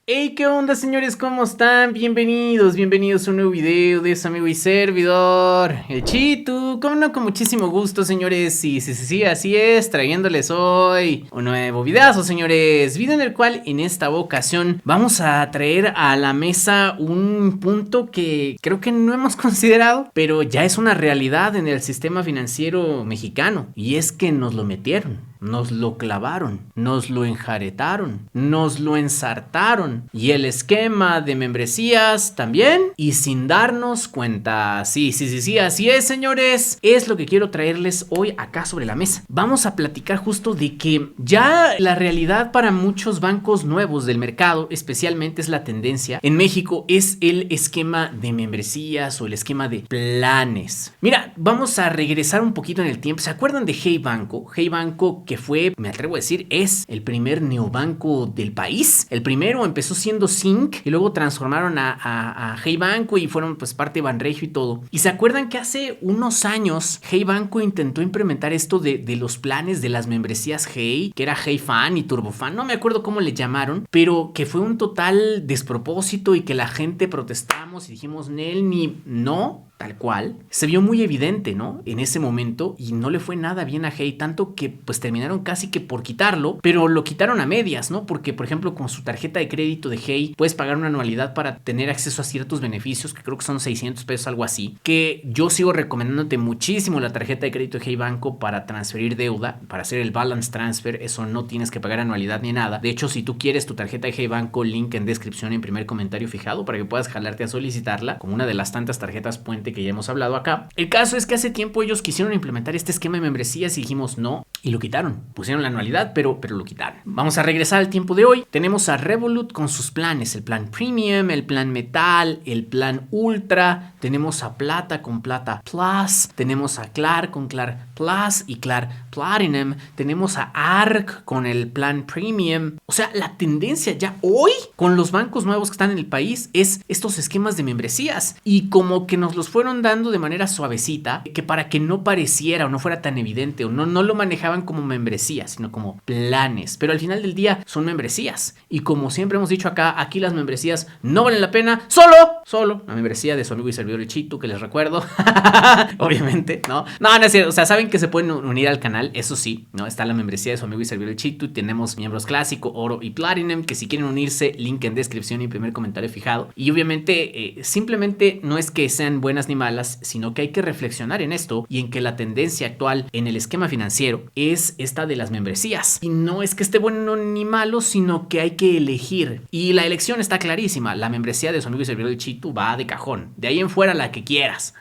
Hey, ¿qué onda, señores? ¿Cómo están? Bienvenidos a un nuevo video de su amigo y servidor, el Chitu. Como no, con muchísimo gusto, señores. Sí, así es, trayéndoles hoy un nuevo videazo, señores. Video en el cual, en esta ocasión, vamos a traer a la mesa un punto que creo que no hemos considerado, pero ya es una realidad en el sistema financiero mexicano. Y es que nos lo metieron. Nos lo clavaron, nos lo enjaretaron, nos lo ensartaron. Y el esquema de membresías también. Y sin darnos cuenta. Sí, así es, señores. Es lo que quiero traerles hoy acá sobre la mesa. Vamos a platicar justo de que ya la realidad para muchos bancos nuevos del mercado, especialmente es la tendencia en México, es el esquema de membresías o el esquema de planes. Mira, vamos a regresar un poquito en el tiempo. ¿Se acuerdan de Hey Banco? Hey Banco, que fue, me atrevo a decir, es el primer neobanco del país. El primero empezó siendo Zinc y luego transformaron a Hey Banco y fueron pues parte de Banregio y todo. Y se acuerdan que hace unos años Hey Banco intentó implementar esto de los planes de las membresías Hey, que era Hey Fan y Turbo Fan, no me acuerdo cómo le llamaron, pero que fue un total despropósito y que la gente protestamos y dijimos Nel ni no. Tal cual, se vio muy evidente, ¿no? En ese momento y no le fue nada bien a Hey, tanto que pues terminaron casi que por quitarlo, pero lo quitaron a medias, ¿no? Porque por ejemplo con su tarjeta de crédito de Hey puedes pagar una anualidad para tener acceso a ciertos beneficios, que creo que son 600 pesos, algo así, que yo sigo recomendándote muchísimo la tarjeta de crédito de Hey Banco para transferir deuda, para hacer el balance transfer, eso no tienes que pagar anualidad ni nada. De hecho, si tú quieres tu tarjeta de Hey Banco, link en descripción en primer comentario fijado para que puedas jalarte a solicitarla, como una de las tantas tarjetas puente que ya hemos hablado acá. El caso es que hace tiempo ellos quisieron implementar este esquema de membresías y dijimos no, y lo quitaron. Pusieron la anualidad, pero lo quitaron. Vamos a regresar al tiempo de hoy. Tenemos a Revolut con sus planes, el plan Premium, el plan Metal, el plan Ultra, tenemos a Plata con Plata Plus, tenemos a Clar con Clar Plus y Clar Platinum, tenemos a ARC con el plan Premium. O sea, la tendencia ya hoy con los bancos nuevos que están en el país es estos esquemas de membresías y como que nos los fueron dando de manera suavecita, que para que no pareciera o no fuera tan evidente o no lo manejaban como membresías, sino como planes, pero al final del día son membresías y como siempre hemos dicho acá, aquí las membresías no valen la pena, solo la membresía de su amigo y servidor el Chitu, que les recuerdo obviamente, no es cierto, o sea, saben que se pueden unir al canal, eso sí, no está la membresía de su amigo y servidor el Chitu y tenemos miembros clásico, oro y platinum, que si quieren unirse, link en descripción y primer comentario fijado. Y obviamente simplemente no es que sean buenas ni malas, sino que hay que reflexionar en esto y en que la tendencia actual en el esquema financiero es esta de las membresías. Y no es que esté bueno ni malo, sino que hay que elegir. Y la elección está clarísima. La membresía de su amigo y servidor de Chitu va de cajón. De ahí en fuera la que quieras.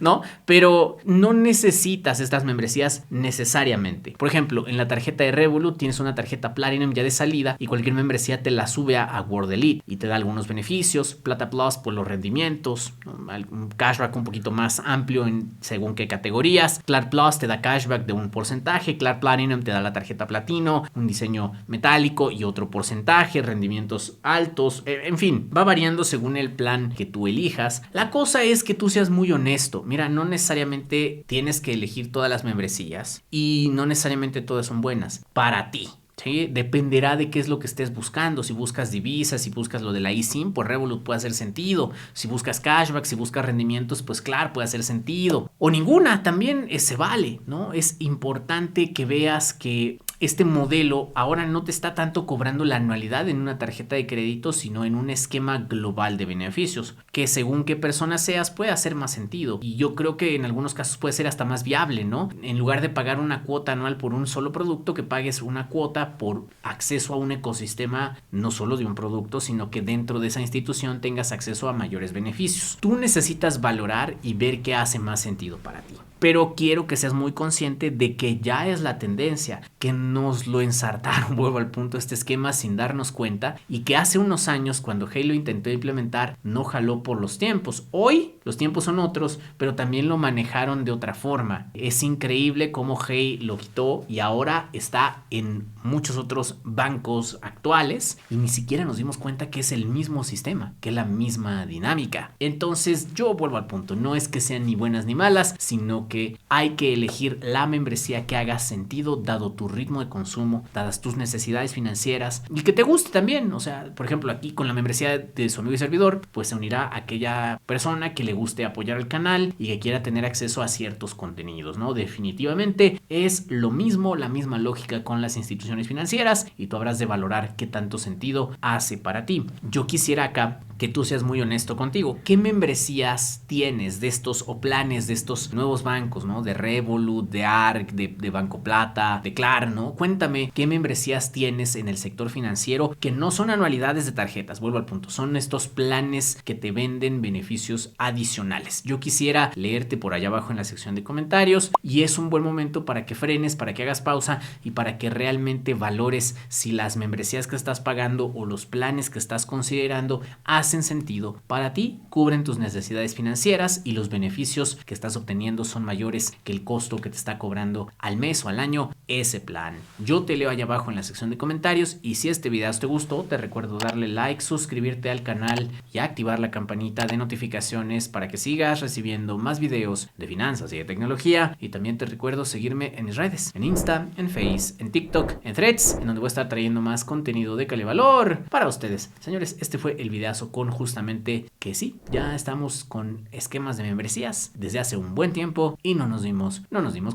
¿No? Pero no necesitas estas membresías necesariamente. Por ejemplo, en la tarjeta de Revolut tienes una tarjeta Platinum ya de salida y cualquier membresía te la sube a World Elite y te da algunos beneficios. Plata Plus por los rendimientos, ¿no? Un cashback un poquito más amplio según qué categorías. Clar Plus te da cashback de un porcentaje. Clar Platinum te da la tarjeta platino, un diseño metálico y otro porcentaje, rendimientos altos. En fin, va variando según el plan que tú elijas. La cosa es que tú seas muy honesto. Mira, no necesariamente tienes que elegir todas las membresías y no necesariamente todas son buenas para ti. ¿Sí? Dependerá de qué es lo que estés buscando. Si buscas divisas, si buscas lo de la eSIM, pues Revolut puede hacer sentido. Si buscas cashback, si buscas rendimientos, pues claro, puede hacer sentido. O ninguna, también se vale, ¿no? Es importante que veas que este modelo ahora no te está tanto cobrando la anualidad en una tarjeta de crédito, sino en un esquema global de beneficios, que según qué persona seas puede hacer más sentido. Y yo creo que en algunos casos puede ser hasta más viable, ¿no? En lugar de pagar una cuota anual por un solo producto, que pagues una cuota por acceso a un ecosistema no solo de un producto, sino que dentro de esa institución tengas acceso a mayores beneficios. Tú necesitas valorar y ver qué hace más sentido para ti. Pero quiero que seas muy consciente de que ya es la tendencia, que nos lo ensartaron, vuelvo al punto, este esquema sin darnos cuenta y que hace unos años cuando Hey lo intentó implementar no jaló por los tiempos. Hoy los tiempos son otros, pero también lo manejaron de otra forma. Es increíble cómo Hey lo quitó y ahora está en muchos otros bancos actuales y ni siquiera nos dimos cuenta que es el mismo sistema, que es la misma dinámica. Entonces yo vuelvo al punto, no es que sean ni buenas ni malas, sino que que hay que elegir la membresía que haga sentido dado tu ritmo de consumo, dadas tus necesidades financieras y que te guste también. O sea, por ejemplo, aquí con la membresía de su amigo y servidor, pues se unirá a aquella persona que le guste apoyar el canal y que quiera tener acceso a ciertos contenidos, ¿no? Definitivamente es lo mismo, la misma lógica con las instituciones financieras y tú habrás de valorar qué tanto sentido hace para ti. Yo quisiera acá que tú seas muy honesto contigo. ¿Qué membresías tienes de estos o planes de estos nuevos bancos, ¿no? De Revolut, de Arc, de Banco Plata, de Klar, ¿no? Cuéntame qué membresías tienes en el sector financiero que no son anualidades de tarjetas, vuelvo al punto, son estos planes que te venden beneficios adicionales. Yo quisiera leerte por allá abajo en la sección de comentarios y es un buen momento para que frenes, para que hagas pausa y para que realmente valores si las membresías que estás pagando o los planes que estás considerando hacen sentido para ti, cubren tus necesidades financieras y los beneficios que estás obteniendo son mayores que el costo que te está cobrando al mes o al año ese plan. Yo te leo allá abajo en la sección de comentarios y si este video te gustó, te recuerdo darle like, suscribirte al canal y activar la campanita de notificaciones para que sigas recibiendo más videos de finanzas y de tecnología. Y también te recuerdo seguirme en mis redes, en Insta, en Face, en TikTok, en Threads, en donde voy a estar trayendo más contenido de valor para ustedes. Señores, este fue el videazo con justamente que sí, ya estamos con esquemas de membresías desde hace un buen tiempo y no nos dimos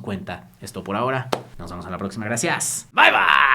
cuenta. Esto por ahora. Nos vemos a la próxima. Gracias. Bye bye.